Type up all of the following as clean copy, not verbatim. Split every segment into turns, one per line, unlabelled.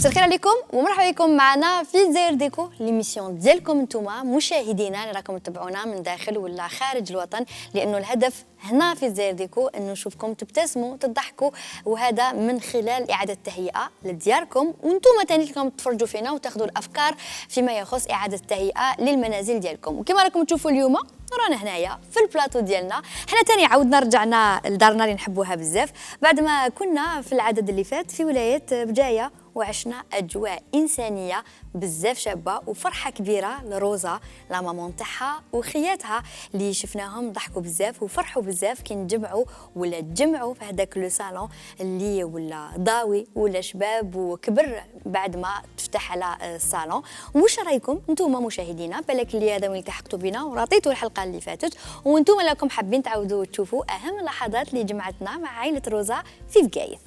مساء الخير عليكم ومرحبا بكم معنا في دزاير ديكو ليميسيون ديالكم نتوما مشاهدينا اللي راكم تتابعونا من داخل ولا خارج الوطن، لانه الهدف هنا في دزاير ديكو انه نشوفكم تبتسموا تضحكوا، وهذا من خلال اعاده التهيئه لدياركم، وانتم ثاني راكم تفرجوا فينا وتاخذوا الافكار فيما يخص اعاده التهيئه للمنازل ديالكم. وكما راكم تشوفوا اليوم رانا هنايا في البلاطو ديالنا، حنا تاني عاودنا رجعنا لدارنا اللي نحبوها بزاف بعد ما كنا في العدد اللي فات في ولايه بجايه، وعشنا اجواء انسانيه بزاف شابه وفرحه كبيره لروزا لا مامون تاعها وخياتها اللي شفناهم ضحكوا بزاف وفرحوا بزاف كي نجمعوا ولا تجمعوا في هذاك لو صالون اللي ولا ضاوي ولا شباب وكبر بعد ما تفتح على الصالون. واش رايكم نتوما مشاهدينا؟ بالك اللي هذا وين التحقتوا بنا ورطيتوا الحلقه اللي فاتت، وانتم راكم حابين تعاودوا تشوفوا اهم اللحظات اللي جمعتنا مع عائله روزا في بقايث.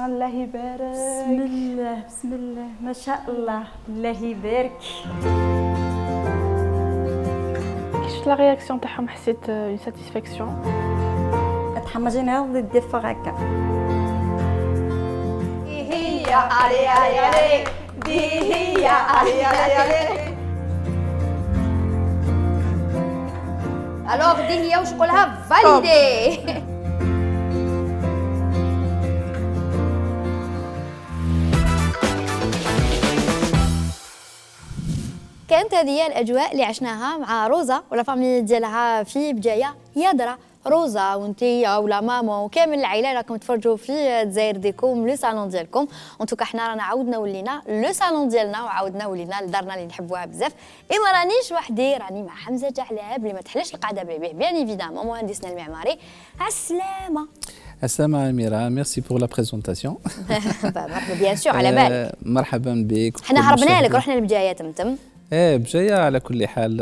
الله يبارك. بسم الله بسم الله ما شاء الله، الله يبارك.
كي شفت لا رياكسيون تاعهم حسيت اون ساتيسفاكسيون.
تحمجينا ودي هكا.
دي هي علي علي علي، دي هي علي علي علي. الوغ دي هي وش قولها فاليدي.
كانت هذه الاجواء اللي عشناها مع روزا ولا فاميلي ديالها في بجايه. يادرا روزا وانتيا ولا ماما وكامل العائله راكم تفرجوا في دزاير ديكم لو صالون ديالكم. انتو حنا رانا عاودنا ولينا لو صالون ديالنا وعاودنا ولينا لدارنا اللي نحبوها بزاف. اما رانيش وحدي، راني مع حمزه جعلاب اللي ما تحلاش القعده بيه بيان ايفيدامون مهندسنا المعماري. السلامه.
السلامة أميرة، ميرسي بور لا بريزونطاسيون.
مرحبا بيان سور على بالك.
مرحبا بك.
حنا هربنا لك رحنا لبجايه تمتم.
بجاية على كل حال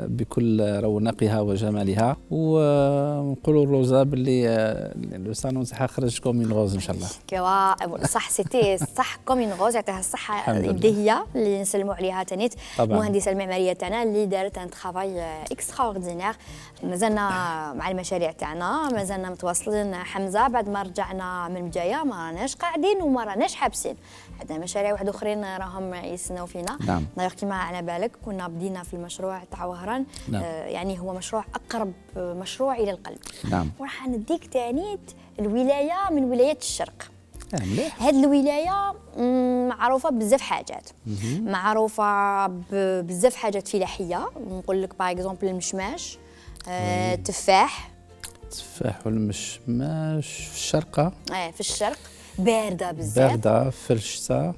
بكل رونقها وجمالها، ونقولوا روزا باللي لو صالون تاعها خرج كومين غوز ان شاء الله.
كوا صح سيتي صح كومين غوز، يعطيها الصحه يديها اللي نسلموا عليها تانيت المهندسه المعماريه تاعنا اللي دارت ان ترافاي اكستراوردينير. مازلنا مع المشاريع تاعنا مازلنا متواصلين حمزه بعد ما رجعنا من بجايه، ما راناش قاعدين وما راناش حابسين، عندنا مشاريع واحد اخرين راهم يسناو فينا.
نعم.
دايوغ كيما على بالك كنا بدينا في المشروع تاع وهران.
نعم.
يعني هو مشروع اقرب مشروع الى القلب.
نعم.
وراح نديك تانيت الولايه من ولايات الشرق.
مليح.
هاد الولايه معروفه بزاف حاجات، معروفه بزاف حاجات فلاحيه. نقول لك باغ اكزومبل المشماش، التفاح.
التفاح والمشماش في الشرقة.
في الشرق بارده بزاف،
باردة في الشتاء.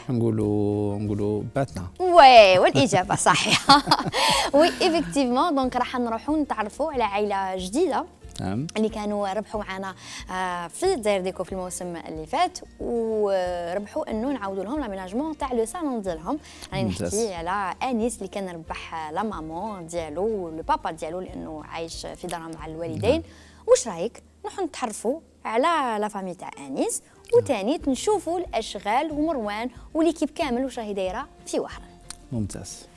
نقولوا باتنا.
وي والاجابه صحيحه. وي ايفيكتيفمون دونك راح نروحوا نتعرفوا على عائله جديده.
نعم.
اللي كانوا ربحوا معنا في دزاير ديكو في الموسم اللي فات، وربحوا انه نعاودوا لهم لاميناجمون تاع لو صالون ديالهم. راني نحكي على انيس اللي كان ربح لا مامون ديالو ولو بابا ديالو لانه عايش في دارهم مع الوالدين. واش رايك نروحوا نتعرفوا على لا فامي تاع انيس، وثاني نشوفوا الاشغال ومروان وليكيب كامل واش راهي دايره في وهران.
ممتاز.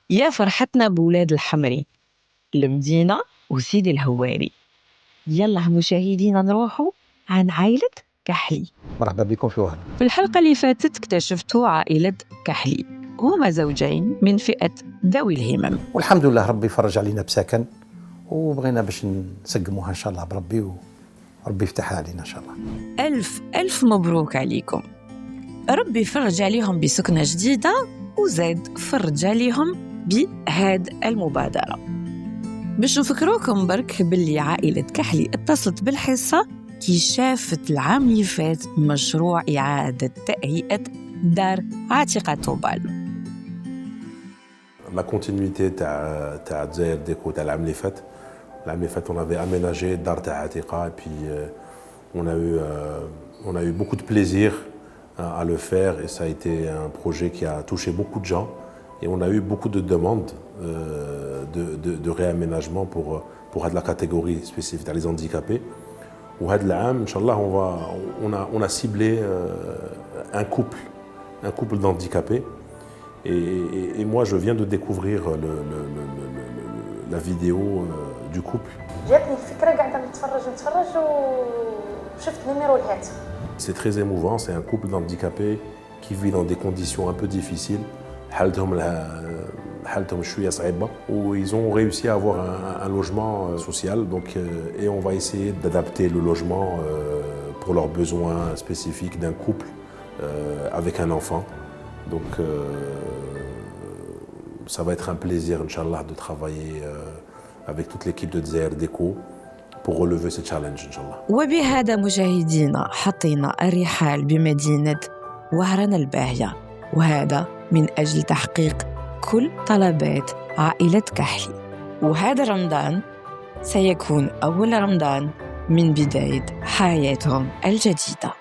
يا فرحتنا بولاد الحمري، المدينة وسيدي الهواري. يلا مشاهدينا نروحوا عن عائلة كحلي.
مرحبا بكم في وهران.
في الحلقة اللي فاتت اكتشفتوا عائلة كحلي، هما زوجين من فئة ذوي الهمم،
والحمد لله ربي فرج علينا بسكن، وبغينا باش نسقموها ان شاء الله بربي، وربي يفتحها علينا ان شاء الله.
ألف مبروك عليكم. ربي فرج عليهم بسكنة جديدة، وزاد فرج عليهم بهاد المبادرة. باش نفكروكم برك باللي عائلة كحلي اتصلت بالحصة كي شافت العام اللي فات مشروع إعادة تأهيئة دار عتيقة طوبال.
La continuité تاع دزاير ديكو تاع العام اللي فات. العام اللي فات on avait aménagé دار تاع عتيقة et puis on a eu beaucoup de plaisir à le faire, et ça a été un projet qui a touché beaucoup de gens, et on a eu beaucoup de demandes de réaménagement pour la catégorie spécifique les handicapés. وهذا العام ان شاء الله on a ciblé un couple d'handicapés, et moi je viens de découvrir la vidéo du couple.
جاتني الفكره قاعده نتفرج وشفت نمرو الهاتف.
C'est très émouvant, c'est un couple d'handicapés qui vit dans des conditions un peu difficiles. حالتهم شوية صعيبة où ils ont réussi à avoir un logement social donc et on va essayer d'adapter le logement pour leurs besoins spécifiques d'un couple avec un enfant. Donc ça va être un plaisir inchallah de travailler avec toute l'équipe de Dzaïr Déco pour relever ce challenge inchallah.
وبهذا مشاهدينا حطينا الرحال بمدينة وهران الباهية، وهذا من أجل تحقيق كل طلبات عائلة كحلي. وهذا رمضان سيكون أول رمضان من بداية حياتهم الجديدة.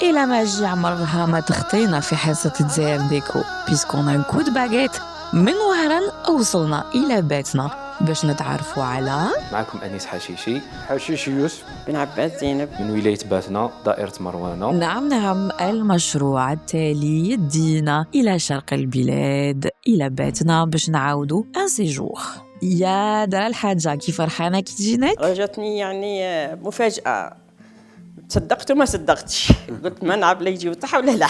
إلى ما جي عمرها ما تخطينا في حصة دزاير ديكو بيسكون ان كود باغيت من وهران وصلنا إلى بيتنا باش نتعرفوا على
معكم أنيس حشيشي
يوسف
بن عباس زينب
من ولاية باتنا دائرة مروانة.
نعم المشروع التالي يدينا إلى شرق البلاد إلى باتنا باش نعاودوا ان سيجور. يا دار الحاجة كيف فرحانة كي تجيناك؟
رجتني يعني مفاجأة، صدقت وما صدقتش. قلت ما نعرف لا يجي وطح ولا لا.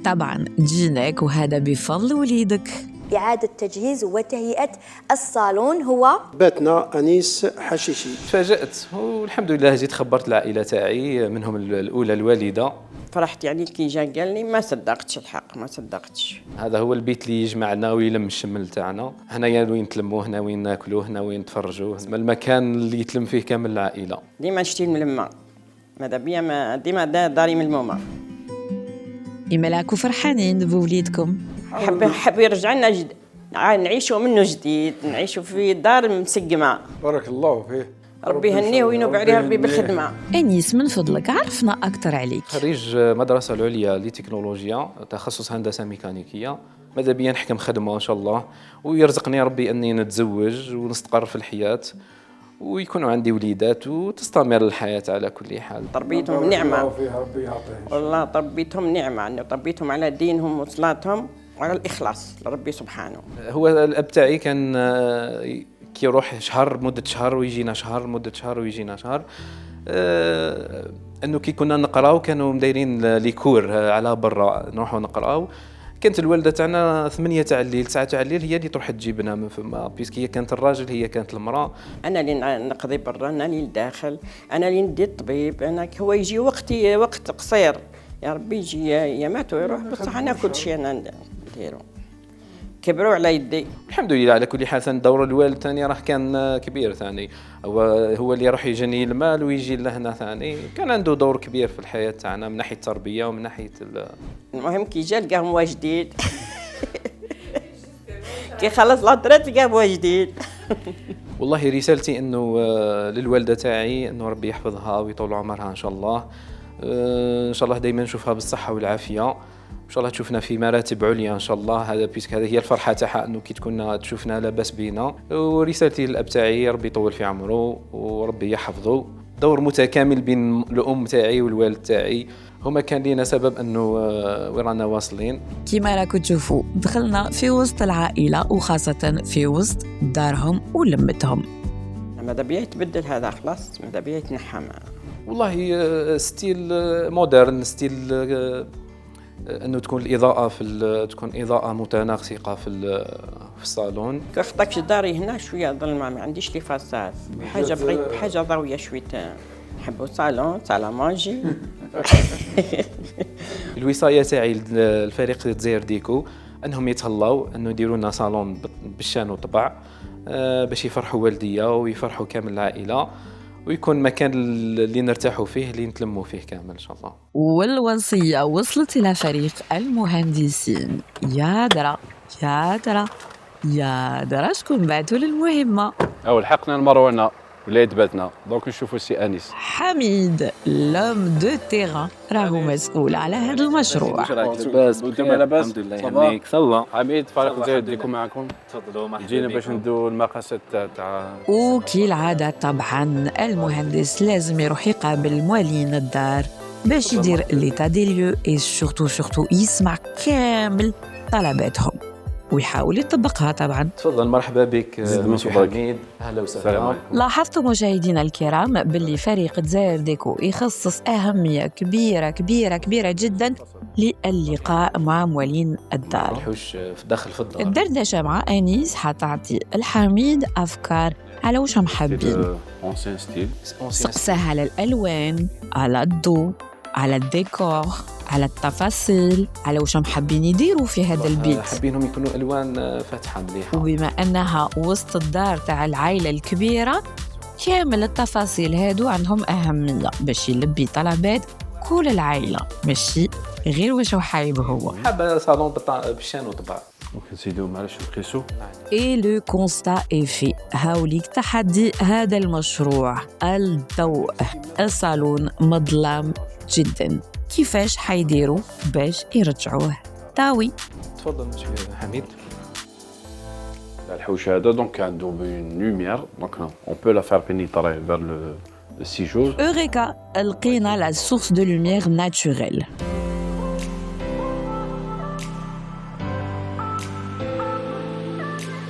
طبعا جيناك وهذا بفضل وليدك.
إعادة تجهيز وتهيئة الصالون هو
باتنا أنيس حشيشي.
تفاجأت والحمد لله جيت خبرت العائلة تاعي منهم الأولى الوالدة.
فرحت يعني كي جا قال لي ما صدقتش الحق ما صدقتش.
هذا هو البيت اللي يجمعنا ويلم الشمل تاعنا، هنايا وين نتلموا، هنا وين ناكلوا، هنا وين نتفرجوا، المكان اللي يتلم فيه كامل العائلة.
ديما نشتي الملمة ماذا بيا ما ديما داري ملمومة.
إملاكو فرحانين بوليدكم؟
حب يرجع لنا نعيشوا منه جديد، نعيشوا في دار مسقمة.
بارك الله فيه،
ربي يهنيه وينوب عليه ربي بالخدمة.
أنيس من فضلك عرفنا أكثر عليك.
خريج مدرسة العليا لتكنولوجيا تخصص هندسة ميكانيكية، ماذا بيا نحكم خدمة إن شاء الله ويرزقني ربي أني نتزوج ونستقر في الحياة ويكونوا عندي وليدات وتستمر الحياة على كل حال.
تربيتهم نعمة والله، تربيتهم نعمة، أنه تربيتهم على دينهم وصلاتهم وعلى الإخلاص لربي سبحانه.
هو الأب تاعي كان كي يروح شهر مدة شهر ويجينا شهر مدة شهر ويجينا شهر. أنه كي كنا نقراو كانوا مدايرين ليكور على برا نروحوا نقراو. كانت الوالدة تاعنا 8 تاع الليل 9 تاع الليل هي اللي تروح تجيبنا من فما، بيسك هي كانت الراجل هي كانت المرأة.
أنا اللي نقضي برا، أنا اللي نداخل، أنا اللي ندي الطبيب، أنا هو يجي وقت قصير يا ربي يجي يا مات ويروح، بصح أنا كل شيء أنا نديرو. كبروا على يدي
الحمد لله. على كل حال ثاني دور الوالد ثاني راه كان كبير ثاني، هو اللي يروح يجني المال ويجي لهنا ثاني، كان عنده دور كبير في الحياة تاعنا من ناحية التربية ومن ناحية
المهم كي جا لقاهم واجدين. كي خلص العطرات لقاهم واجدين.
والله رسالتي انه للوالدة تاعي انه ربي يحفظها ويطول عمرها ان شاء الله، ان شاء الله دائما نشوفها بالصحة والعافية، ان شاء الله تشوفنا في مراتب عليا ان شاء الله. هذا بيسك هذه هي الفرحه تاعها انه كي تكون تشوفنا لاباس بينا. ورسالتي للاب تاعي ربي يطول في عمره وربي يحفظه. دور متكامل بين الام تاعي والوالد تاعي، هما كان لينا سبب انه وين رانا واصلين.
كيما راكم تشوفوا دخلنا في وسط العائله وخاصه في وسط دارهم ولمتهم.
ماذا بيا يتبدل هذا خلاص، ماذا بيا يتنحى.
والله ستيل مودرن، ستيل انه تكون الاضاءه تكون اضاءه متناسقه في الصالون.
كيف داري هنا شويه ظلمه، ما عنديش لي فاساد، حاجه بغيت حاجه ضويه شويه. نحبوا صالون مانجي.
الوصايه تاعي الفريق دزاير ديكو انهم يتهلاو انه يديروا لنا صالون بالشان وطبع باش يفرحوا والديا ويفرحوا كامل العائله، ويكون مكان اللي نرتاحوا فيه اللي نتلموا فيه كامل إن شاء الله.
والوصية وصلت إلى فريق المهندسين. يا درا شكون بعثوا للمهمة؟
لحقنا المروانة ولاية باتنا، دونك نشوفوا السي أنيس.
حميد لوم دو تيغان راهو مسؤول على هذا المشروع.
لاباس
الحمد لله يهنيك. صافا
حميد فريق دزاير ديكو معكم.
تفضلوا مرحبا.
جينا باش ندو المقاسات تاع
وكي العادة طبعا المهندس لازم يروح يقابل موالين الدار باش يدير ليتا دي ليو اي سورتو يسمع كامل طلباتهم. ويحاول يطبقها طبعا.
تفضل، مرحبا بك
زيد من
مسيو
فضلك.
حميد، اهلا وسهلا.
لاحظتوا مشاهدينا الكرام باللي فريق دزاير ديكو يخصص أهمية كبيرة جدا للقاء مع موالين الدار.
الحوش داخل في الدار.
الدردشة مع أنيس حتعطي الحميد أفكار على وش محبين. سقسها على الألوان، على الضوء، على الديكور، على التفاصيل، على وش محبين يديروا في هذا البيت.
حابينهم يكونوا ألوان فاتحة مليحة.
وبما أنها وسط الدار تاع العائلة الكبيرة، كامل التفاصيل هادو عندهم أهمية باش يلبي طلبات كل العائلة، ماشي غير واش حايب هو.
حابة صالون بالشانو طبعا.
نزيدو معليش نقيسو.
اي لو كونستا اي في هاوليك تحدي هذا المشروع. الضوء، الصالون مظلم جدا، كيفاش حيديروا باش يرجعوه طاوي؟
تفضل مسيو حميد.
الحوش هذا دونك عنده اون لوميير، دونك اون بو لا فير بينيتري فير لو سيجور.
اوريكا، لقينا لا سورس دو لوميير ناتوريل.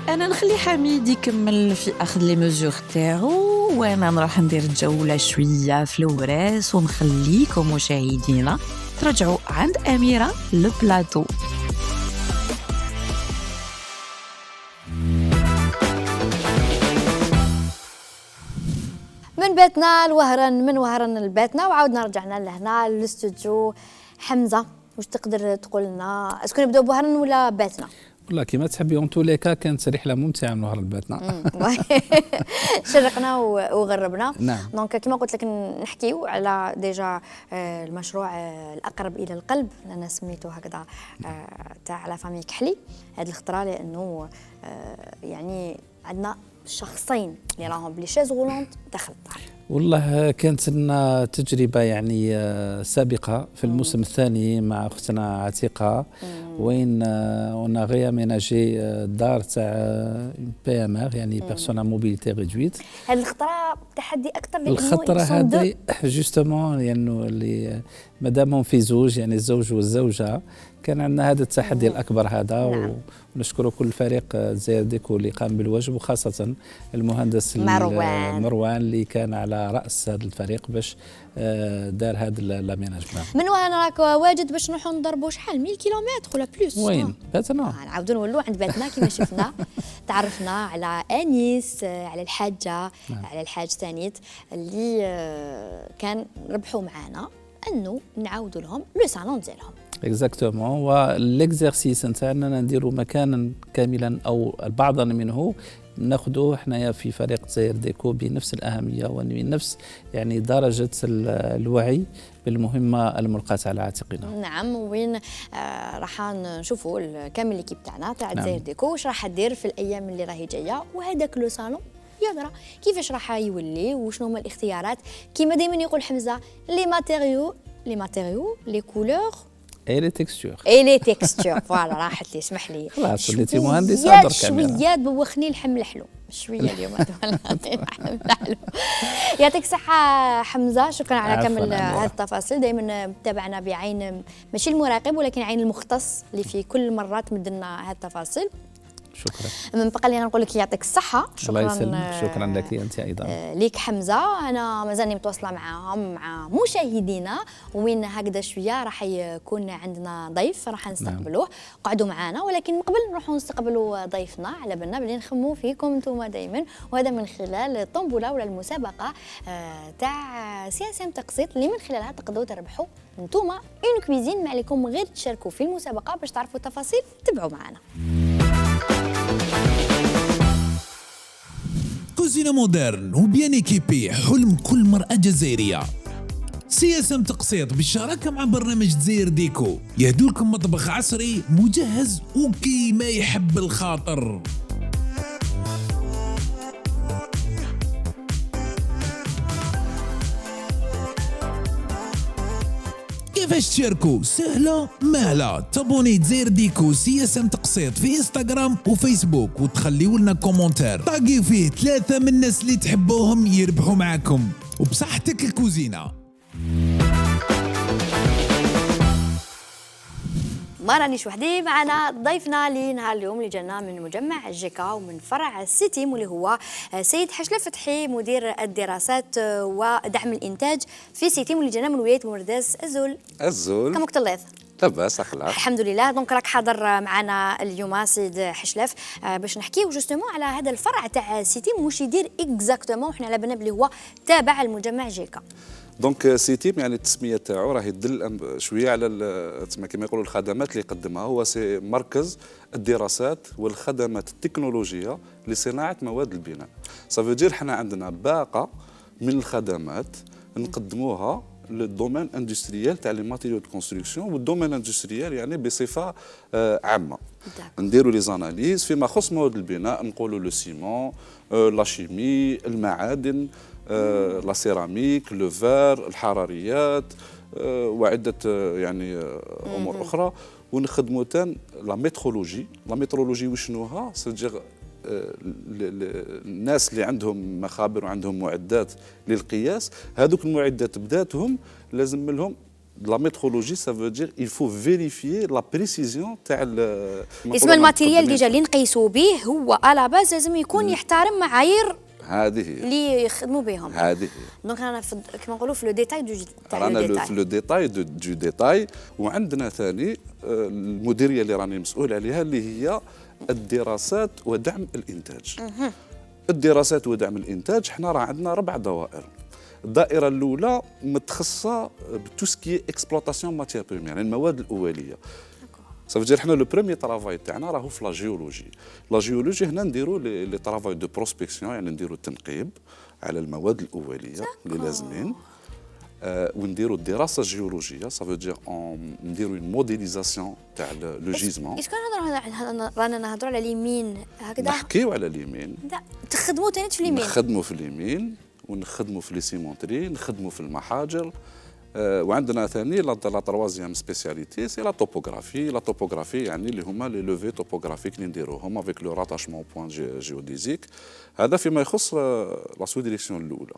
أنا نخلي حميد يكمل في أخذ لي ميزور تاعو، وأنا نروح ندير جولة شوية في الوراس، ونخليكم مشاهدينا ترجعوا عند أميرة لبلاطو.
من بيتنا لوهران، من وهران لبيتنا، وعاودنا رجعنا لهنا للاستوديو. حمزة، واش تقدر تقول لنا؟ اسكو نبداو بوهران ولا بيتنا؟
والله كيما تحبي، اون تو لي كا كانت رحله ممتعه من وهران لبيتنا.
شرقنا وغربنا.
نعم.
دونك كيما قلت لك نحكيو على ديجا المشروع الاقرب الى القلب، انا سميته هكذا تاع لا فامي كحلي هذه الخطره، لانه يعني عندنا شخصين اللي راهم بلي شاز غولونت داخل الدار.
والله كانت لنا تجربة يعني سابقة في الموسم الثاني مع أختنا عتيقة، وين on a réaménagé الدار تاع بي ام ار، يعني بيرسون موبيليتي ريدويت.
هذه الخطرة تحدي أكثر، لأنه
الخطرة هذه جوستومون لأنه اللي مادامهم في زوج، يعني الزوج والزوجة، كان عندنا هذا التحدي الأكبر هذا. نعم. ونشكر كل فريق دزاير ديكو اللي قام بالواجب، وخاصة المهندس مروان اللي كان على رأس هذا الفريق باش دار هذا لاميناجمون.
من وين راك واجد باش نروحوا نضربوا شحال 1000 كيلومتر ولا بلوس؟
وين؟ بيتنا.
نعاودوا نولوا عند بيتنا كما شفنا. تعرفنا على أنيس، على الحاجة، نعم. على الحاج ثانيت اللي كان ربحوا معنا انه نعاودوا لهم لو صالون ديالهم.
اكزاكتومون. والاكزرسيس نتاعنا نديروا مكانا كاملا او بعضا منه ناخذوه حنايا في فريق دزاير ديكو بنفس الاهميه وبنفس يعني درجه الوعي بالمهمه الملقاه على عاتقنا.
نعم. وين راح نشوفوا كامل ليكيب تاعنا تاع دزاير ديكو واش راح دير في الايام اللي راهي جايه، وهذاك لو صالون يا ترى كيفاش راح يولي، وشنو هما الاختيارات. كيما دائما يقول حمزه، لي ماتيريو لي كولور
اي لي تكستور
فوالا. راحت لي، اسمح لي،
خلاص وليتي مهندس هضر كاميرا.
شويه بوخني الحمل حلو شويه اليوم. يعطيك الصحه حمزه، شكرا على كامل هذه التفاصيل. دائما متابعنا بعين ماشي المراقب ولكن عين المختص اللي في كل مره تمد لنا هذه التفاصيل.
شكرا.
من بقى لي نقول لك يعطيك الصحه.
شكرا. الله يسلمك. شكرا لك انت ايضا.
ليك حمزه. انا مازالني متواصله معاهم مع مشاهدينا، وين هكذا شويه راح يكون عندنا ضيف راح نستقبلوه. نعم. قعدوا معنا، ولكن من قبل نروحوا نستقبلوا ضيفنا. على بالنا بلي نخموا فيكم انتم دائما، وهذا من خلال الطنبوله ولا المسابقه تاع CSM تقسيط، اللي من خلالها تقدروا تربحوا انتم اون كويزين. ما عليكم غير تشاركوا في المسابقه. باش تعرفوا التفاصيل تبعوا معنا.
كوزينة مودرن وبيان ايكيبي، حلم كل مرأة جزائرية. CSM تقسيط بالشراكة مع برنامج دزاير ديكو يهدولكم مطبخ عصري مجهز وكيما يحب الخاطر. كيفاش تشاركوا؟ سهلة مهلة. تابوني دزاير ديكو CSM تقسيط في انستغرام وفيسبوك، وتخليوا لنا كومنتير طاقي فيه 3 من الناس اللي تحبوهم يربحوا معكم، وبصحتك الكوزينة.
ما رانيش وحدي، معنا ضيفنا لنهار اليوم اللي جانا من مجمع جيكا ومن فرع سيتيم، واللي هو سيد حشلف فتحي مدير الدراسات ودعم الانتاج في سيتيم، واللي جانا من ولايه بورداس الزول. كم وقت الليث؟
لاباس اخلاق
الحمد لله. دونك راك حاضر معنا اليوم سيد حشلف باش نحكيو جوستومون على هذا الفرع تاع سيتيم واش يدير اكزاكتومون، وحنا على بالنا بلي هو تابع المجمع جيكا.
دونك سيتيم يعني التسميه تاعو راه يدل شويه على كما يقولوا الخدمات اللي يقدمها. هو سي مركز الدراسات والخدمات التكنولوجيه لصناعه مواد البناء. صافي دير حنا عندنا باقه من الخدمات نقدموها للدومين اندستريال تاع لي ماتيريو دو كونستركسيون، والدومين اندستريال يعني بصفه عامه. نديروا لي زاناليز فيما يخص مواد البناء، نقولوا لو سيمون، لا شيمي، المعادن، لا سيراميك، لو فار، الحراريات، وعده يعني امور اخرى. ونخدموا تان لا ميترولوجي. لا ميترولوجي وشنوها؟ سيجيغ الناس اللي عندهم مخابر وعندهم معدات للقياس، هذوك المعدات بداتهم لازم لهم لا ميترولوجي. سافو دير il faut vérifier la précision تاع
اسم الماتيريال ديجا اللي نقيسوا به هو على باز لازم يكون يحترم معايير
هذه
اللي يخدموا بهم.
هذه
دونك انا كما نقولوا في لو ديتاي
رانا في لو ديتاي دو ديتاي. وعندنا ثاني المديريه اللي راني مسؤول عليها اللي هي الدراسات ودعم الانتاج. الدراسات ودعم الانتاج حنا راه عندنا 4 دوائر. الدائره الاولى متخصصه بتوسكي اكسبلوطاسيون ماتيير بريمير، يعني المواد الاوليه. صافي دير حنا لو بريمير طرافاي تاعنا راهو في لا جيولوجي. لا جيولوجي هنا نديروا لي طرافاي دو بروسبكسيون، يعني نديروا التنقيب على المواد الاوليه اللي لازمين. ونديروا الدراسه الجيولوجيه. صافي دير نديروا موديليزاسيون تاع لو جيزمون.
اسكو رانا نهضروا على اليمين هكذا؟
نحكيو على اليمين.
تخدموا ثاني في اليمين؟
نخدموا في اليمين ونخدموا في لي سيمونتري، نخدموا في المحاجر. وعندنا ثاني لا تروازيام سبيسياليتي سي لا توبوغرافي. لا توبوغرافي يعني اللي هما لي لوفي توبوغرافيك اللي نديروهم افيك لو راتاشمون بوين جيوديزيك. هذا فيما يخص لا سو ديريكسيون الاولى.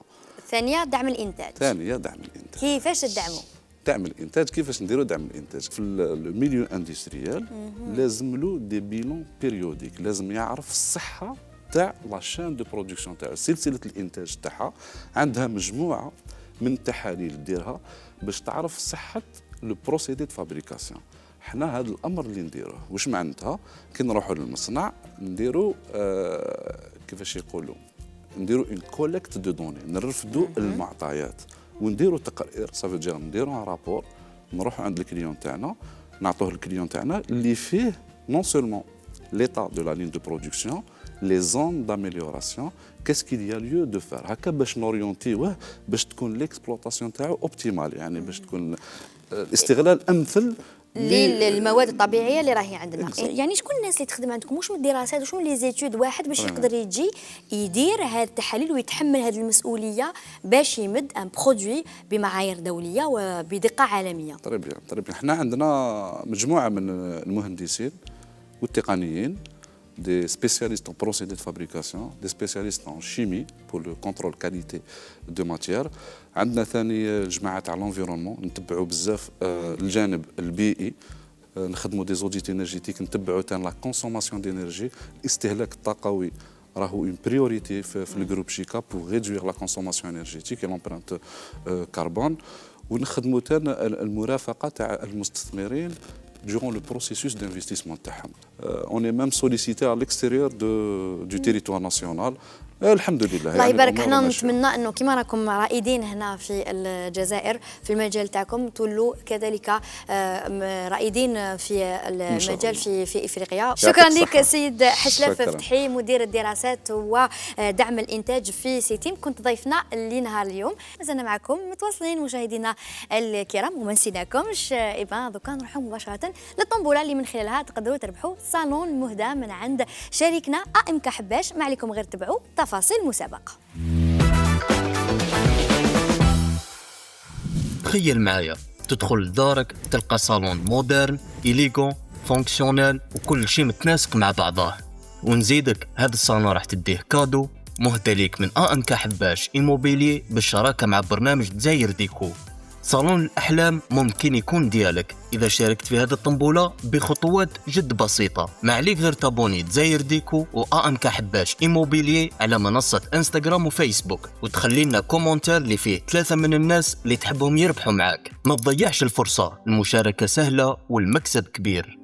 ثانيه دعم الانتاج.
ثانيه دعم الانتاج.
كيفاش تدعموا؟
دعم الانتاج كيفاش نديروا دعم الانتاج في الميليو اندستريال؟ لازم له دي بيلون بيريوديك، لازم يعرف الصحه تاع لا شين دو برودكسيون تاعو، سلسله الانتاج تاعها. عندها مجموعه من التحاليل ديرها باش تعرف صحه لو بروسيدي دو فابريكاسيون. حنا هذا الامر اللي نديروه واش معناتها؟ كي نروحوا للمصنع نديروا كيفاش يقولوا، نديروا اون كوليكت دو دوني، نرفدوا المعطيات ونديروا تقرير. صافي دير نديروا ان رابور، نروحوا عند الكليون تاعنا نعطوه الكليون تاعنا اللي فيه نون سولمون l'état de la ligne de production, les zones d'amélioration, qu'est-ce qu'il y a lieu de faire. هكا باش نوريونتيوه باش تكون ليكسبلوطاسيون تاعو اوبتيمال، يعني باش تكون الاستغلال امثل
للمواد الطبيعيه اللي راهي عندنا. يعني شكون الناس اللي تخدم عندكم؟ واش من الدراسات واش من لي زيتود واحد باش يقدر يجي يدير هذه التحاليل ويتحمل هذه المسؤوليه باش يمد ان برودوي بمعايير دوليه وبدقه عالميه؟
طري بيان. حنا عندنا مجموعه من المهندسين والتقنيين، des spécialistes en procédés de fabrication, des spécialistes en chimie pour le contrôle qualité de matière. عندنا ثاني الجماعه تاع l'environnement نتبعوا بزاف الجانب البيئي، نخدموا دي زوديت انرجيتيك، نتبعوا ثاني لا كونسوماسيون دينيرجي، الاستهلاك الطاقوي راهو اون بريوريتي في الجروب جيكا بور ريدوير لا كونسوماسيون انرجيتيك اي لامبرانت كربون. ونخدموا ثاني المرافقه تاع المستثمرين durant le processus d'investissement تاعهم. On est même sollicité à l'extérieur du territoire national. الحمد لله.
الله يبارك. احنا نتمنى انه كما راكم رائدين هنا في الجزائر في المجال تاعكم تولوا كذلك رائدين في المجال في افريقيا. شكرا لك سيد حشلف فتحي مدير الدراسات ودعم الانتاج في سيتيم، كنت ضيفنا لنهار اليوم. مازلنا معكم متواصلين مشاهدينا الكرام وما نسيناكمش. دوكا نروحوا مباشره للطنبوله اللي من خلالها تقدروا تربحوا صالون مهدى من عند شريكنا AMK حباش. ما عليكم غير تبعوا تفاصيل المسابقة.
تخيل معايا تدخل لدارك تلقى صالون مودرن إليغون فونكسيونيل وكل شيء متناسق مع بعضاه، ونزيدك هذا الصالون راح تديه كادو مهدى ليك من AMK حباش إيموبيلي بالشراكة مع برنامج دزاير ديكو. صالون الأحلام ممكن يكون ديالك إذا شاركت في هذه الطنبولة بخطوات جد بسيطة. ما عليك غير تابوني دزاير ديكو وAMK حباش إيموبيليي على منصة انستغرام وفيسبوك، وتخلي لنا كومنتار اللي فيه 3 من الناس اللي تحبهم يربحوا معاك. ما تضيعش الفرصة، المشاركة سهلة والمكسب كبير.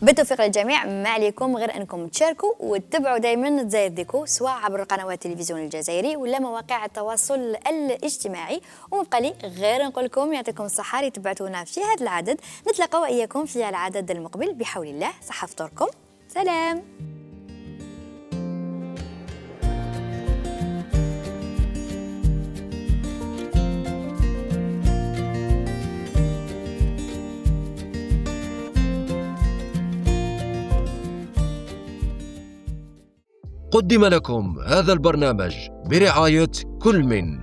بالتوفيق للجميع، ما عليكم غير انكم تشاركوا وتتبعوا دائما دزاير ديكو سواء عبر قنوات التلفزيون الجزائري ولا مواقع التواصل الاجتماعي. ومبقى لي غير نقول لكم يعطيكم الصحة اللي تبعتونا في هذا العدد. نتلاقاو اياكم في العدد المقبل بحول الله. صحة فطوركم، سلام.
قدم لكم هذا البرنامج برعاية كل من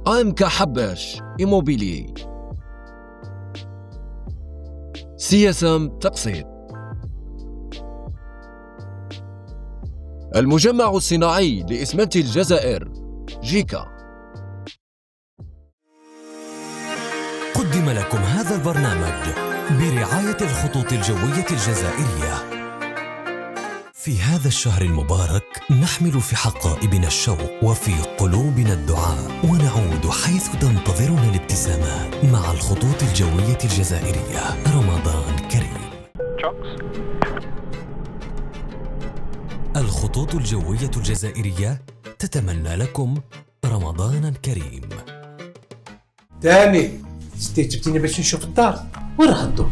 AMK حباش إيموبيليي، CSM تقسيط، المجمع الصناعي لإسمنت الجزائر جيكا.
قدم لكم هذا البرنامج برعاية الخطوط الجوية الجزائرية. في هذا الشهر المبارك نحمل في حقائبنا الشوق وفي قلوبنا الدعاء، ونعود حيث تنتظرنا الابتسامات مع الخطوط الجوية الجزائرية. رمضان كريم. الخطوط الجوية الجزائرية تتمنى لكم رمضانا كريم.
تاني استجبتيني باش نشوف الدار، وين راح الضو؟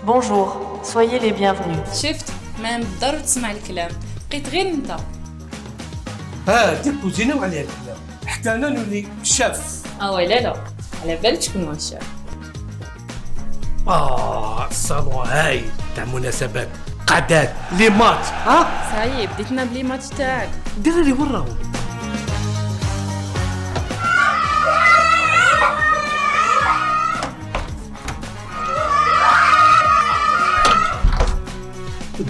Bonjour, soyez les bienvenus.
شفت؟ ما بالضرورة تسمع الكلام، بقيت غير انت.
ديبوزينا وعليها الكلام حتى انا نولي شاف.
ويلا لا، على بالك شكون هو الشاف.
الصالون هاي تاع مناسبات، قعدات، لي ماتش.
صايي بديتنا بلي ماتش تاعك.
دير لي وراو.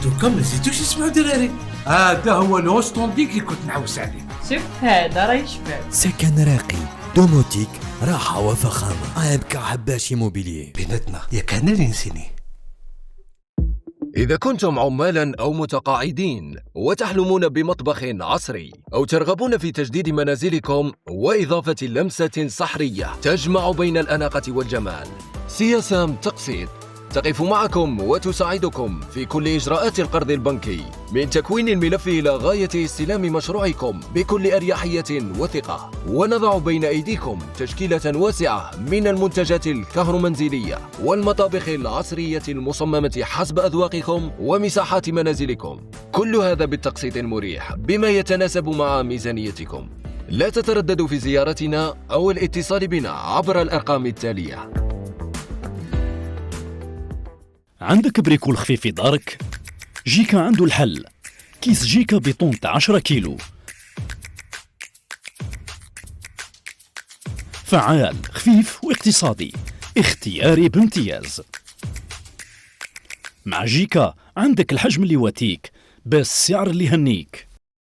دوكا ما نزيدوش يسمعوا دراري. هذا هو الهوستونديك اللي كنت نعوس عليه.
شوف هذا راه يشبه.
سكن راقي، دوموتيك، راحة وفخامة. AMK حباش إيموبيليي.
بيناتنا يا كان اللي نسيني.
إذا كنتم عمالا أو متقاعدين وتحلمون بمطبخ عصري، أو ترغبون في تجديد منازلكم وإضافة لمسة سحرية تجمع بين الأناقة والجمال، CSM تقسيط تقف معكم وتساعدكم في كل إجراءات القرض البنكي، من تكوين الملف إلى غاية استلام مشروعكم بكل أريحية وثقة. ونضع بين أيديكم تشكيلة واسعة من المنتجات الكهرومنزلية والمطابخ العصرية المصممة حسب أذواقكم ومساحات منازلكم، كل هذا بالتقسيط المريح بما يتناسب مع ميزانيتكم. لا تترددوا في زيارتنا أو الاتصال بنا عبر الأرقام التالية.
عندك بريكول خفيف في دارك؟ جيكا عنده الحل. كيس جيكا بطون 10 كيلو، فعال، خفيف واقتصادي، اختياري بامتياز. مع جيكا عندك الحجم اللي يواتيك بالسعر اللي يهنيك.